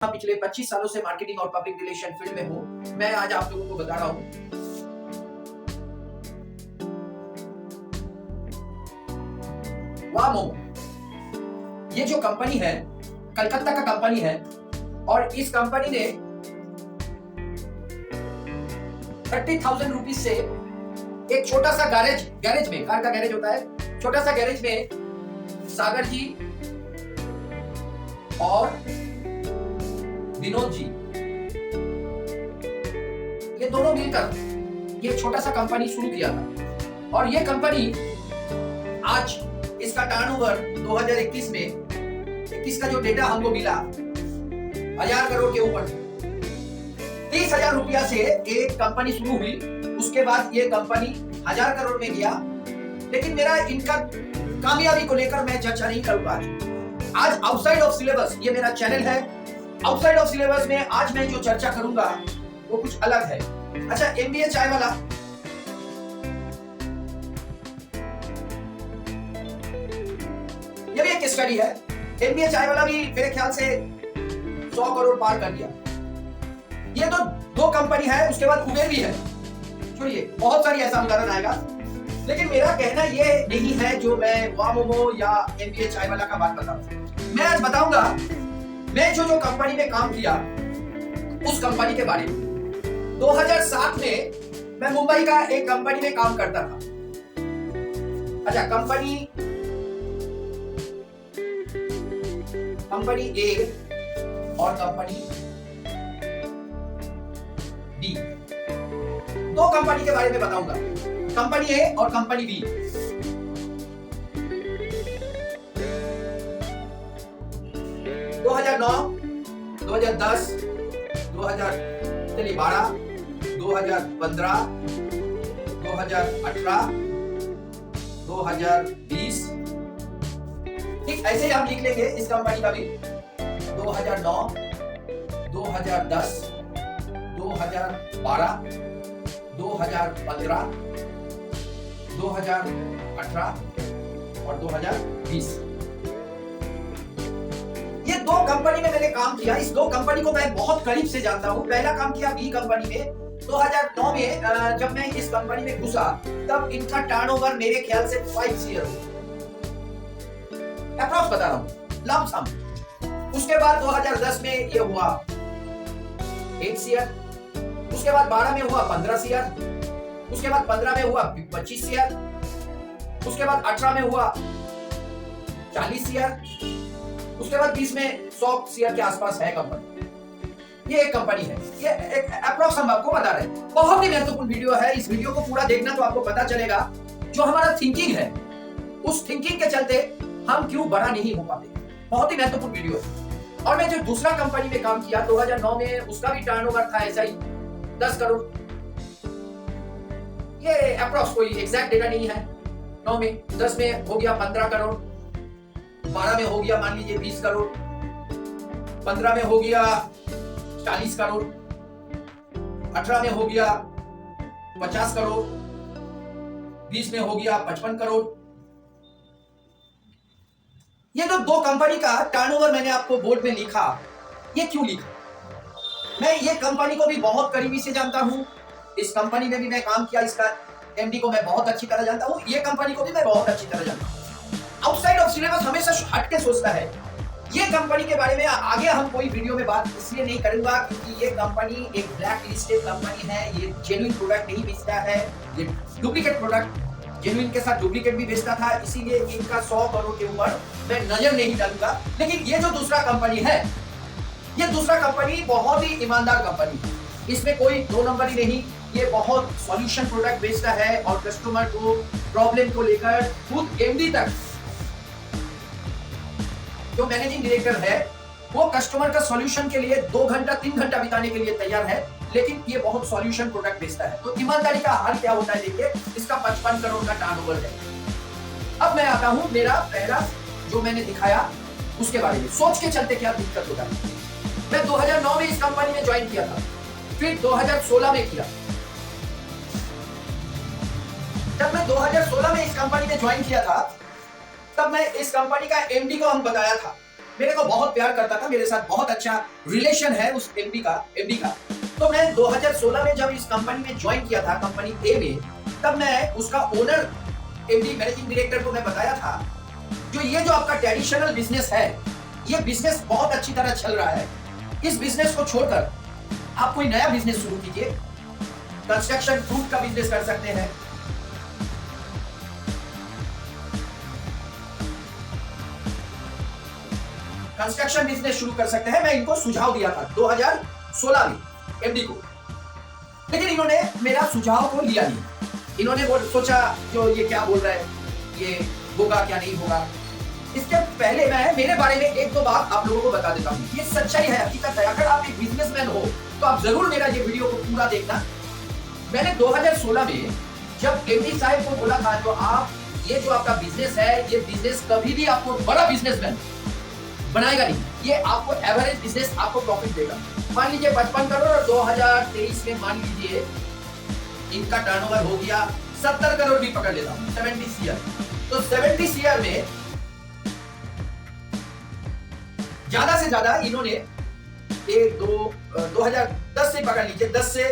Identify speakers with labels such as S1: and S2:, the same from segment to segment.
S1: पिछले 25 सालों से मार्केटिंग और पब्लिक रिलेशन फील्ड में हूं। मैं आज आप लोगों को बता रहा हूं वाह मोमो। ये जो कंपनी है कलकत्ता का कंपनी है और इस कंपनी ने 30,000 रुपीज से एक छोटा सा गैरेज में, कार का गैरेज होता है, छोटा सा गैरेज में सागर जी और विनोद जी, ये दोनों मिलकर ये छोटा सा कंपनी शुरू किया था। और ये कंपनी आज इसका टर्नओवर 2021 में 21 का जो डेटा हमको मिला 1000 करोड़ के ऊपर, 30,000 रुपया से एक कंपनी शुरू हुई। उसके बाद ये कंपनी 1000 करोड़ में गया। लेकिन मेरा इनका कामयाबी को लेकर मैं चर्चा नहीं करूंगा। आज आउटसाइड ऑफ सिलेबस, ये मेरा चैनल है, आउटसाइड ऑफ सिलेबस में आज मैं जो चर्चा करूंगा वो कुछ अलग है। अच्छा, एमबीए चाय वाला, ये भी एक स्टडी है। एमबीए चाय वाला भी मेरे ख्याल से 100 करोड़ पार कर दिया। ये तो दो कंपनी है, उसके बाद कुबेर भी है। छोड़िए, बहुत सारी ऐसा उदाहरण आएगा। लेकिन मेरा कहना ये नहीं है जो मैं वाह मोमो या एमबीए चाय वाला का बात बता रहा हूं। मैं आज बताऊंगा मैं जो कंपनी में काम किया उस कंपनी के बारे में। 2007 में मैं मुंबई का एक कंपनी में काम करता था। अच्छा, कंपनी ए और कंपनी बी, दो कंपनी के बारे में बताऊंगा, कंपनी ए और कंपनी बी। 2009, 2010, 2012, 2015, 2018, 2020, ठीक ऐसे ही हम लिख लेंगे इस कंपनी का भी। 2009, 2010, 2012, 2015, 2018 और 2020। ये दो कंपनी में मैंने काम किया। इस दो कंपनी को मैं बहुत करीब से जानता हूं। पहला काम किया बी कंपनी में 2009 में। जब मैं इस कंपनी में घुसा तब इनका टर्नओवर मेरे ख्याल से 5 CR अप्रॉक्स बता रहा हूं, लमसम। उसके बाद 2010 में ये हुआ 8 CR, उसके बाद 12 में हुआ 15 CR, उसके बाद 15 में हुआ 25 CR, उसके बाद 18 में हुआ 40 CR, उसके बाद 20 में 100 CR के आसपास है कंपनी। ये एक कंपनी है, ये एक अप्रॉक्स हम आपको बता रहे हैं। बहुत ही महत्वपूर्ण वीडियो है। इस वीडियो को पूरा देखना तो आपको पता चलेगा जो हमारा थिंकिंग है, उस थिंकिंग के चलते हम क्यों बड़ा नहीं हो पाते। बहुत ही महत्वपूर्ण वीडियो है। और मैं जो दूसरा कंपनी में काम किया 2009 में, उसका भी टर्नओवर था ऐसा ही 10 करोड़। ये अप्रॉक्स कोई एग्जैक्ट डेटा नहीं है। 9 में 10 में हो गया 15 करोड़, 12 में हो गया मान लीजिए 20 करोड़, 15 में हो गया 40 करोड़, 18 में हो गया 50 करोड़, 20 में हो गया 55 करोड़। ये जो दो कंपनी का टर्नओवर मैंने आपको बोर्ड में लिखा, ये क्यों लिखा? मैं ये कंपनी को भी बहुत करीबी से जानता हूं। इस कंपनी में भी मैं काम किया, इसका एमडी को मैं बहुत अच्छी तरह जानता हूं। ये कंपनी को भी मैं बहुत अच्छी तरह जानता हूं। आउटसाइड ऑफ सिलेबस हमेशा हटके सोचता है। ये कंपनी के बारे में आगे हम कोई वीडियो में बात इसलिए नहीं करूंगा क्योंकि ये कंपनी एक ब्लैक लिस्टेड कंपनी है। ये जेन्युइन प्रोडक्ट नहीं बेचता है, ये डुप्लीकेट प्रोडक्ट, जेन्युइन के साथ डुप्लीकेट भी बेचता था। इसीलिए इनका 100 करोड़ के ऊपर मैं नजर नहीं डालूंगा। लेकिन ये जो दूसरा कंपनी है, ये दूसरा कंपनी बहुत ही ईमानदार कंपनी है। इसमें कोई दो नंबरी नहीं। ये बहुत सॉल्यूशन प्रोडक्ट बेचता है और कस्टमर को प्रॉब्लम को लेकर खुद एमडी तक, जो मैनेजिंग डायरेक्टर है, वो कस्टमर का सॉल्यूशन के लिए 2 घंटा 3 घंटा बिताने के लिए तैयार है। लेकिन ये बहुत सॉल्यूशन प्रोडक्ट बेचता है। तो ईमानदारी का हाल क्या होता है देखिए। इसका 55 करोड़ का टर्नओवर है। अब मैं आता हूं मेरा पहला जो मैंने दिखाया उसके बारे में। सोच के चलते क्या दिक्कत होता है। मैं 2009 में इस कंपनी में ज्वाइन किया था, फिर 2016 में किया। जब मैं 2016 में इस कंपनी में ज्वाइन किया था तब मैं इस कंपनी का एमडी को हम बताया था मेरे को बहुत प्यार करता था, मेरे साथ बहुत अच्छा रिलेशन है उस एमडी का। तो मैं 2016 में जब इस कंपनी में ज्वाइन किया था, कंपनी ए में, तब मैं उसका ओनर एमडी मैनेजिंग डायरेक्टर को मैं बताया था, ये जो आपका ट्रेडिशनल बिजनेस है, ये बिजनेस बहुत अच्छी तरह चल रहा है, इस बिजनेस को छोड़कर आप कोई नया बिजनेस शुरू कीजिए। कंस्ट्रक्शन फ्रूट का बिजनेस कर सकते हैं, कंस्ट्रक्शन बिजनेस शुरू कर सकते हैं। मैं इनको सुझाव दिया था 2016 में एमडी को, लेकिन इन्होंने मेरा सुझाव को लिया नहीं। इन्होंने सोचा जो ये क्या बोल रहा है, ये होगा क्या नहीं होगा। इसके पहले मैं मेरे बारे में एक दो बात आप लोगों को बता देता हूँ। ये सच्चाई है, हकीकत है। अगर आप एक बिजनेसमैन हो तो आप जरूर मेरा ये वीडियो को पूरा देखना। मैंने 2016 में जब एमडी साहब को बोला था, तो आप ये जो आपका बिजनेस है, ये बिजनेस कभी भी आपको बड़ा बिजनेसमैन बनाएगा नहीं, ये आपको एवरेज बिजनेस आपको प्रॉफिट देगा। मान लीजिए 55 करोड़ और 2023 में मान लीजिए इनका टर्नओवर हो गया 70 करोड़ भी पकड़ लेता हूं, 70 सीआर। तो 70 सीआर में ज्यादा से ज्यादा इन्होंने 2010 से पकड़ लीजिए, 10 से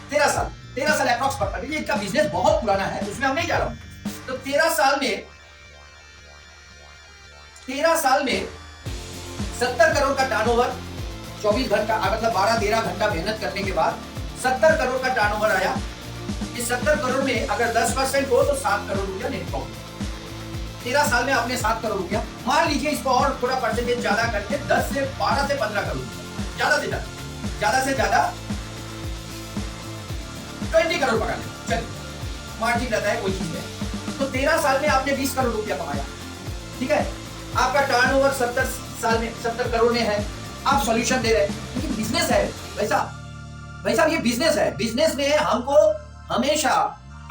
S1: 13 साल अप्रॉक्स पकड़ लीजिए। इनका बिजनेस बहुत पुराना है, उसमें हम नहीं जा रहा हूं। तो 13 साल में 70 करोड़ का टर्नओवर, 24 घंटा मतलब 12-13 घंटा मेहनत करने के बाद 70 करोड़ का टर्नओवर आया। इस 70 करोड़ में अगर 10% हो तो 7 करोड़ रुपया नेट प्रॉफिट। 13 साल में आपने 7 करोड़ रुपया, मान लीजिए इसको और थोड़ा परसेंटेज ज्यादा करके 10 से 12 से 15 करोड़, ज्यादा से ज्यादा 20 करोड़ पकड़ ले, चलिए मार्जिन रहता है कोई चीज में। तो 13 साल में आपने 20 करोड़ रुपया कमाया, ठीक है। आपका टर्नओवर 70 साल में 70 करोड़ में है, आप सॉल्यूशन दे रहे हैं, लेकिन बिजनेस है भाई साहब, ये बिजनेस है। बिजनेस में हमको हमेशा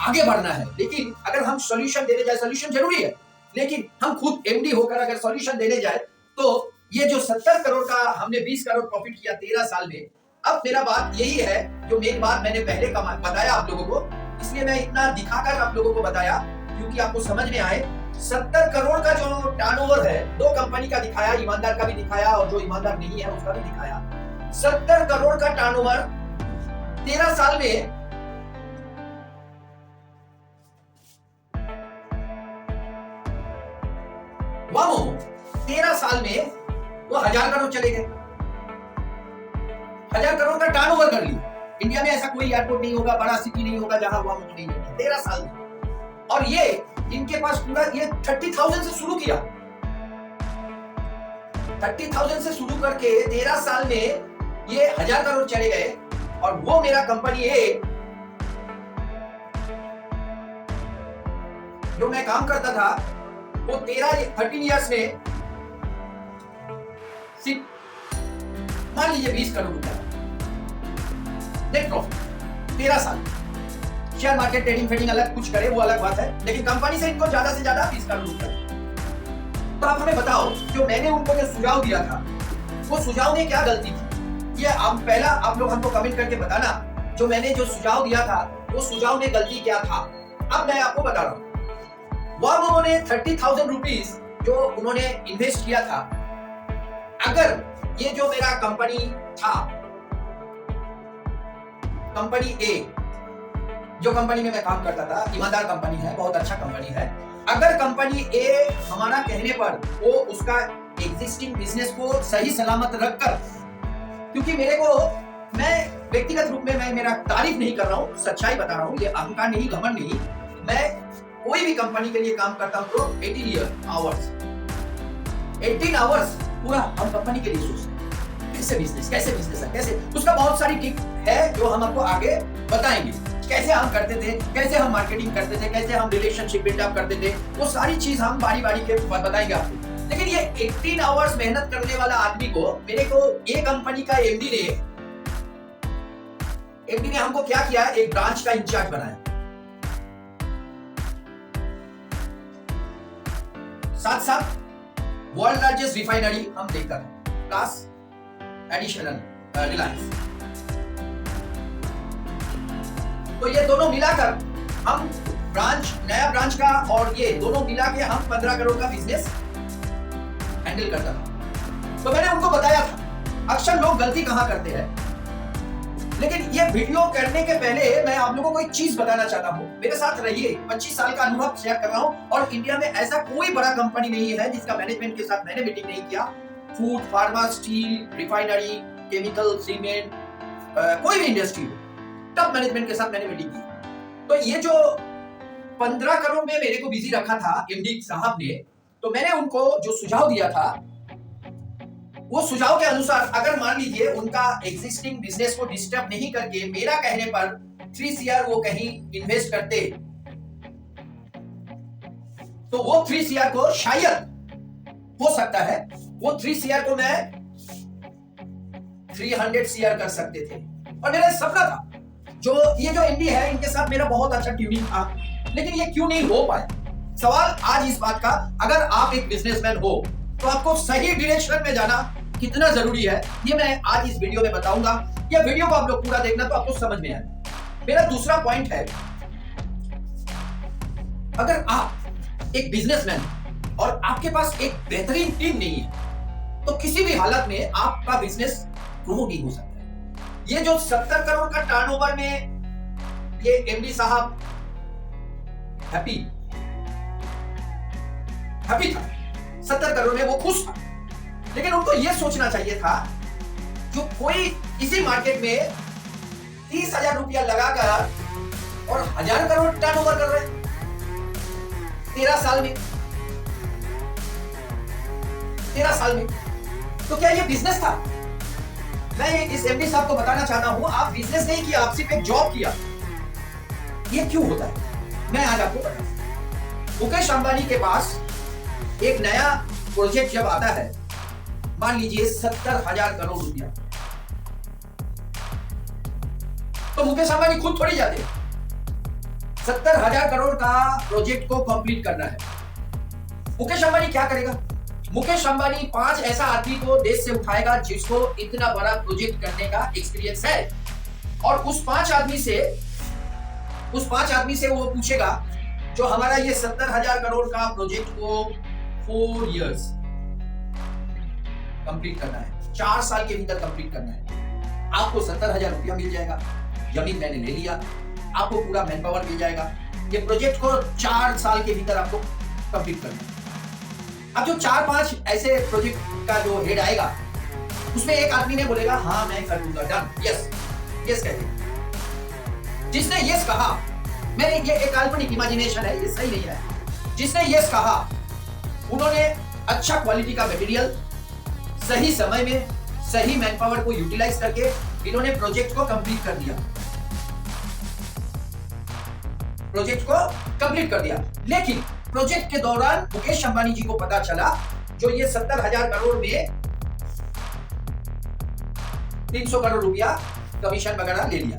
S1: आगे बढ़ना है, लेकिन अगर हम सॉल्यूशन देने जाए, सॉल्यूशन जरूरी है, लेकिन हम खुद एमडी होकर अगर सॉल्यूशन देने जाए, तो ये जो 70 करोड़ का हमने 20 करोड़ प्रॉफिट किया 13 साल में। अब मेरा बात यही है, जो मेन बात मैंने पहले बताया आप लोगों को, इसलिए मैं इतना दिखाकर आप लोगों को बताया क्योंकि आपको समझ में आए। 70 करोड़ का जो टर्नओवर है, दो कंपनी का दिखाया, ईमानदार का भी दिखाया और जो ईमानदार नहीं है उसका भी दिखाया। 70 करोड़ का टर्नओवर 13 साल में वाह, 13 साल में वो 1000 करोड़ चले गए। 1000 करोड़ का टर्नओवर कर ली। इंडिया में ऐसा कोई एयरपोर्ट नहीं होगा, बड़ा सिटी नहीं होगा जहां वाह नहीं होगा 13 साल में। और ये इनके पास पूरा ये 30,000 से शुरू किया, 30,000 से शुरू करके 13 साल में ये 1000 करोड़ चले गए। और वो मेरा कंपनी ए जो मैं काम करता था, वो 13 इयर्स में मान लीजिए 20 करोड़ रुपया नेट प्रॉफिट 13 साल। शेयर मार्केट ट्रेडिंग फेडिंग अलग कुछ करे वो अलग बात है, लेकिन कंपनी से इनको ज्यादा से ज्यादा 20 करोड़ रुपया। तो आप हमें बताओ, जो मैंने उनको जो सुझाव दिया था, वो सुझाव में क्या गलती थी? ये आप पहला आप लोग हमको कमेंट करके बताना, जो मैंने जो सुझाव दिया था वो सुझाव में गलती क्या था। अब मैं आपको बता रहा हूं, वह उन्होंने 30,000 रुपीज जो उन्होंने इन्वेस्ट किया था, अगर ये जो मेरा कंपनी था, कंपनी ए, जो कंपनी में मैं काम करता था, ईमानदार कंपनी है, बहुत अच्छा कंपनी है। अगर कंपनी ए हमारा कहने पर वो उसका एग्जिस्टिंग बिजनेस को सही सलामत रखकर, क्योंकि मेरे को, मैं व्यक्तिगत रूप में मैं मेरा तारीफ नहीं कर रहा हूँ, सच्चाई बता रहा हूँ, ये अहंकार नहीं, घमंड नहीं। मैं कोई भी कंपनी के लिए काम करता हूँ तो 18 आवर्स पूरा हम कंपनी के लिए सोचते हैं। कैसे बिजनेस है, कैसे, उसका बहुत सारी टिप है जो हम आपको आगे बताएंगे। कैसे हम करते थे, कैसे हम मार्केटिंग करते थे, कैसे हम रिलेशनशिप बिल्डअप करते थे, वो सारी चीज हम बारी बारी के बताएंगे आपको। लेकिन ये 18 आवर्स मेहनत करने वाला आदमी को, मेरे को ये कंपनी का एमडी ने हमको क्या किया, एक ब्रांच का इंचार्ज बनाया, साथ साथ वर्ल्ड लार्जेस्ट रिफाइनरी हम देखकर प्लस एडिशनल रिलायंस। तो ये दोनों मिलाकर हम नया ब्रांच का और ये दोनों मिला के हम 15 करोड़ का बिजनेस हैंडल करता था। तो मैंने उनको बताया था अक्सर लोग गलती कहां करते हैं। लेकिन ये वीडियो करने के पहले मैं आप लोगों को एक चीज बताना चाहता हूं, मेरे साथ रहिए। 25 साल का अनुभव शेयर कर रहा हूं और इंडिया में ऐसा कोई बड़ा कंपनी नहीं है जिसका मैनेजमेंट के साथ मैंने मीटिंग नहीं किया। Food, pharma, steel, refinery, chemical, cement, कोई भी इंडस्ट्री हो, टॉप मैनेजमेंट के साथ मैंने मीटिंग की। तो ये जो 15 करोड़ में मेरे को बिजी रखा था एमडी साहब ने, तो मैंने उनको जो सुझाव दिया था वो सुझाव के अनुसार अगर मान लीजिए उनका एग्जिस्टिंग बिजनेस को डिस्टर्ब नहीं करके मेरा कहने पर 3 CR वो कहीं इन्वेस्ट करते, तो वो 3 CR को शायद हो सकता है वो 3 CR को मैं 300 CR कर सकते थे। और मेरा सपना था, जो ये जो एमडी है इनके साथ मेरा बहुत अच्छा ट्यूनिंग था, लेकिन ये क्यों नहीं हो पाया। सवाल आज इस बात का, अगर आप एक बिजनेसमैन हो तो आपको सही डायरेक्शन में जाना कितना जरूरी है, ये मैं आज इस वीडियो में बताऊंगा। ये वीडियो को आप लोग पूरा देखना तो आपको समझ में आएगा। मेरा दूसरा पॉइंट है, अगर आप एक बिजनेसमैन और आपके पास एक बेहतरीन टीम नहीं है तो किसी भी हालत में आपका बिजनेस ग्रो नहीं हो सकता है। ये जो 70 करोड़ का टर्नओवर में ये एमडी साहब हैप्पी था, 70 करोड़ में वो खुश था, लेकिन उनको ये सोचना चाहिए था जो कोई इसी मार्केट में 30,000 रुपया लगाकर और 1,000 करोड़ टर्नओवर कर रहे हैं 13 साल में, तो क्या ये बिजनेस था? मैं इस एमडी साहब को बताना चाहता हूं, आप बिजनेस नहीं किया, आप सिर्फ एक जॉब किया। ये क्यों होता है मैं आज आपको बताऊं। मुकेश अंबानी के पास एक नया प्रोजेक्ट जब आता है, मान लीजिए 70,000 करोड़ रुपया, तो मुकेश अंबानी खुद थोड़ी जाते। 70,000 करोड़ का प्रोजेक्ट को कंप्लीट करना है, मुकेश अंबानी क्या करेगा? मुकेश अंबानी 5 ऐसा आदमी को देश से उठाएगा जिसको इतना बड़ा प्रोजेक्ट करने का एक्सपीरियंस है, और उस 5 आदमी से वो पूछेगा जो हमारा ये 70,000 करोड़ का प्रोजेक्ट को 4 इयर्स कंप्लीट करना है, 4 साल के भीतर कंप्लीट करना है। आपको 70,000 रुपया मिल जाएगा, जमीन मैंने ले लिया, आपको पूरा मैन पावर मिल जाएगा, ये प्रोजेक्ट को 4 साल के भीतर आपको कंप्लीट करना है। अब जो 4-5 ऐसे प्रोजेक्ट का जो हेड आएगा, उसमें एक आदमी ने बोलेगा हाँ मैं कर दूंगा, डन, यस कहते। जिसने यस कहा, मैंने ये एक काल्पनिक इमेजिनेशन है, ये सही नहीं है। जिसने यस कहा, उन्होंने अच्छा क्वालिटी का मटेरियल सही समय में सही मैन पावर को यूटिलाइज करके इन्होंने प्रोजेक्ट को कंप्लीट कर दिया। लेकिन प्रोजेक्ट के दौरान मुकेश अंबानी जी को पता चला जो ये 70,000 करोड़ में 300 करोड़ रुपया कमीशन वगैरह ले लिया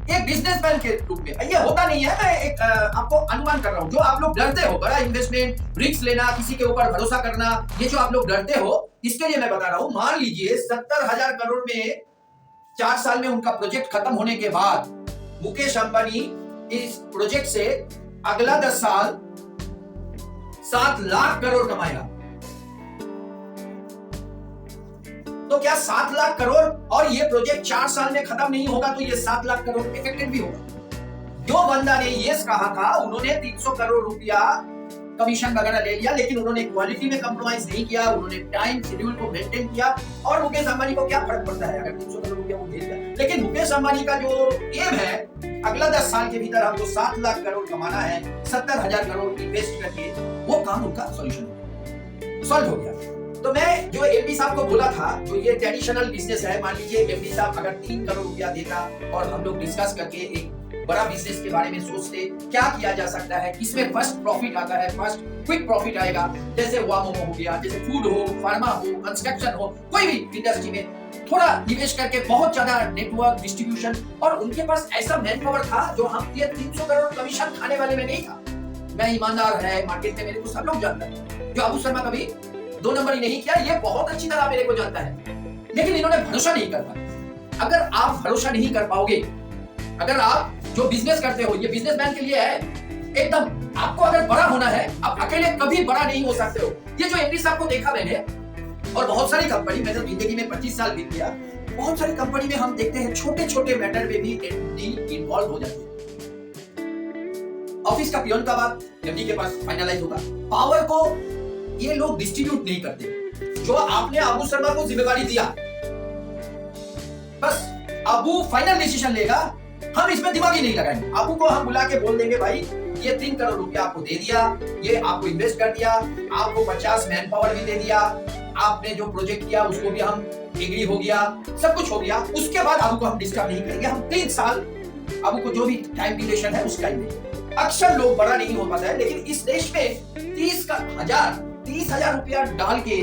S1: एक बिजनेसमैन के रूप में। ये होता नहीं है, मैं एक आपको अनुमान कर रहा हूं। जो आप लोग डरते हो बड़ा इन्वेस्टमेंट, रिस्क लेना, किसी के ऊपर भरोसा करना, ये जो आप लोग डरते हो, इसके लिए मैं बता रहा हूं। मान लीजिए 70,000 करोड़ में 4 साल में उनका प्रोजेक्ट खत्म होने के बाद मुकेश अंबानी इस प्रोजेक्ट से अगला 10 साल 7 लाख करोड़ कमाएगा। तो क्या 7 लाख करोड़ और ये प्रोजेक्ट 4 साल में खत्म नहीं होगा तो ये 7 लाख करोड़ इफेक्टिव भी होगा? जो बंदा ने यस कहा था, उन्होंने 300 करोड़ रुपया कमीशन वगैरह ले लिया, लेकिन उन्होंने क्वालिटी में कंप्रोमाइज नहीं किया, उन्होंने टाइम शेड्यूल को मेंटेन किया। और मुकेश अंबानी को क्या फर्क पड़ता है अगर 300 करोड़ रुपया वो दे दिया? लेकिन मुकेश अंबानी का जो एम है, अगला 10 साल के भीतर हमको 7 लाख करोड़ कमाना है, 70,000 करोड़ इन्वेस्ट करके, वो काम उनका सॉल्व हो गया। तो मैं जो एमडी साहब को बोला था, जो ये ट्रेडिशनल बिजनेस है, मान लीजिए एमडी साहब अगर 3 करोड़ रुपया देता और हम लोग डिस्कस करके एक बड़ा बिजनेस के बारे में सोचते, क्या किया जा सकता है, किसमें फर्स्ट प्रॉफिट आता है, फर्स्ट क्विक प्रॉफिट आएगा, जैसे वामो हो गया, जैसे फूड हो, फार्मा हो, कंस्ट्रक्शन हो, कोई भी इंडस्ट्री में थोड़ा निवेश करके बहुत ज्यादा नेटवर्क डिस्ट्रीब्यूशन, और उनके पास ऐसा मैन पावर था जो हम ये 300 करोड़ कमीशन खाने वाले में नहीं था। मैं ईमानदार है, मार्केट में मेरे को सब लोग जानता है। जो अबू शर्मा कभी 2 नंबर ही नहीं किया, ये बहुत अच्छी तरह मेरे को जानता है, लेकिन इन्होंने भरोसा नहीं कर पाया। अगर आप भरोसा नहीं कर पाओगे, अगर आप जो बिजनेस करते हो, ये बिजनेसमैन के लिए है एकदम, आपको अगर बड़ा होना है, आप अकेले कभी बड़ा नहीं हो सकते हो। ये जो एमडी साहब को देखा मैंने, और बहुत सारी कंपनी, मैंने जिंदगी में 25 साल बीत गया, बहुत सारी कंपनी में हम देखते हैं छोटे छोटे मैटर में भी एमडी इन्वॉल्व हो जाते हैं। ऑफिस का पियोन का बात एमडी के पास फाइनलाइज होगा। पावर को ये लोग डिस्ट्रीब्यूट नहीं करते। जो आपने अबू शर्मा को जिम्मेवारी दिया, बस अबू फाइनल डिसीजन लेगा, हम इसमें दिमाग ही नहीं लगाएंगे। अबू को हम बुला के बोल देंगे, भाई ये 3 करोड़ रुपया आपको दे दिया, ये आपको इन्वेस्ट कर दिया, आपको 50 मैन पावर भी दे दिया, आपने जो प्रोजेक्ट किया उसको भी हम एग्री हो गया, सब कुछ हो गया। उसके बाद अबू को हम डिस्टर्ब नहीं करेंगे। हम 3 साल अबू को जो भी टाइम ड्यूरेशन है उस टाइम में। अक्सर लोग बड़ा नहीं हो पाता है, लेकिन इस देश में 30,000 रुपया डाल के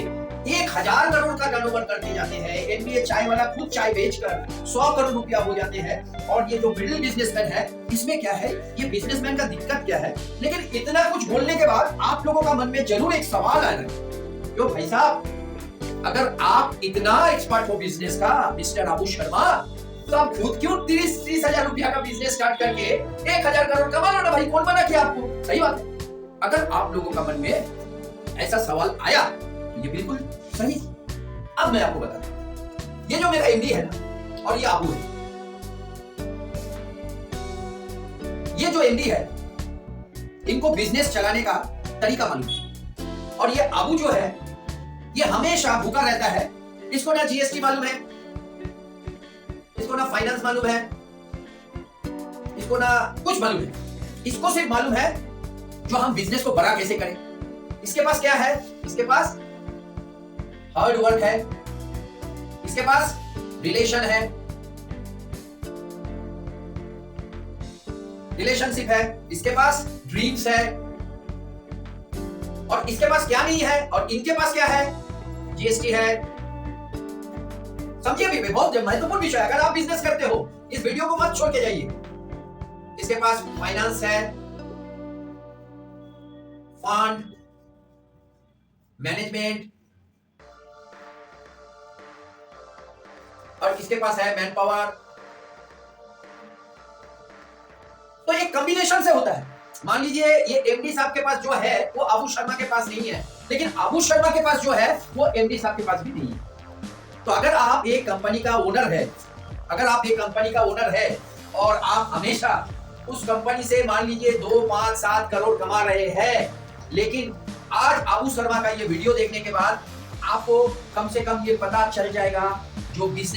S1: 1,000 करोड़ का टर्नओवर करते जाते हैं। एनबीए चाय वाला खुद चाय बेचकर 100 करोड़ रुपया हो जाते हैं। और ये जो मिडिल बिजनेसमैन है, इसमें क्या है, ये बिजनेसमैन का दिक्कत क्या है? लेकिन इतना कुछ बोलने के बाद आप लोगों का मन में जरूर एक सवाल आएगा, क्यों भाई साहब, अगर आप इतना एक्सपर्ट हो बिजनेस का मिस्टर अबू शर्मा, तो आप खुद क्यों 30,000 रुपया का बिजनेस स्टार्ट करके 1,000 करोड़ कमा लो ना भाई, कौन मना किया आपको? सही बात है। अगर आप लोगों का मन में ऐसा सवाल आया तो ये बिल्कुल सही। अब मैं आपको बताता हूं, ये जो मेरा एमडी है ना, और ये अबू है, ये जो एमडी है, इनको बिजनेस चलाने का तरीका मालूम है। और ये अबू जो है, ये हमेशा भूखा रहता है। इसको ना जीएसटी मालूम है, इसको ना फाइनेंस मालूम है, इसको ना कुछ मालूम है। इसको सिर्फ मालूम है जो हम बिजनेस को बड़ा कैसे करें। इसके पास क्या है? इसके पास हार्ड वर्क है, इसके पास रिलेशन है, रिलेशनशिप है, इसके पास ड्रीम्स है। और इसके पास क्या नहीं है और इनके पास क्या है? जीएसटी है। समझिए भी, बहुत महत्वपूर्ण विषय है। अगर आप बिजनेस करते हो, इस वीडियो को मत छोड़ के जाइए। इसके पास फाइनेंस है, फंड मैनेजमेंट, और इसके पास है मैन पावर। तो एक कॉम्बिनेशन से होता है। मान लीजिए ये एमडी साहब के पास जो है वो अबू शर्मा के पास नहीं है, लेकिन अबू शर्मा के पास जो है वो एमडी साहब के पास भी नहीं है। तो अगर आप एक कंपनी का ओनर है, अगर आप एक कंपनी का ओनर है और आप हमेशा उस कंपनी से मान लीजिए 2, 5, 7 करोड़ कमा रहे हैं, लेकिन आज अबू शर्मा का ये वीडियो देखने के बाद आपको कम से कम ये पता चल जाएगा जो बिजनेस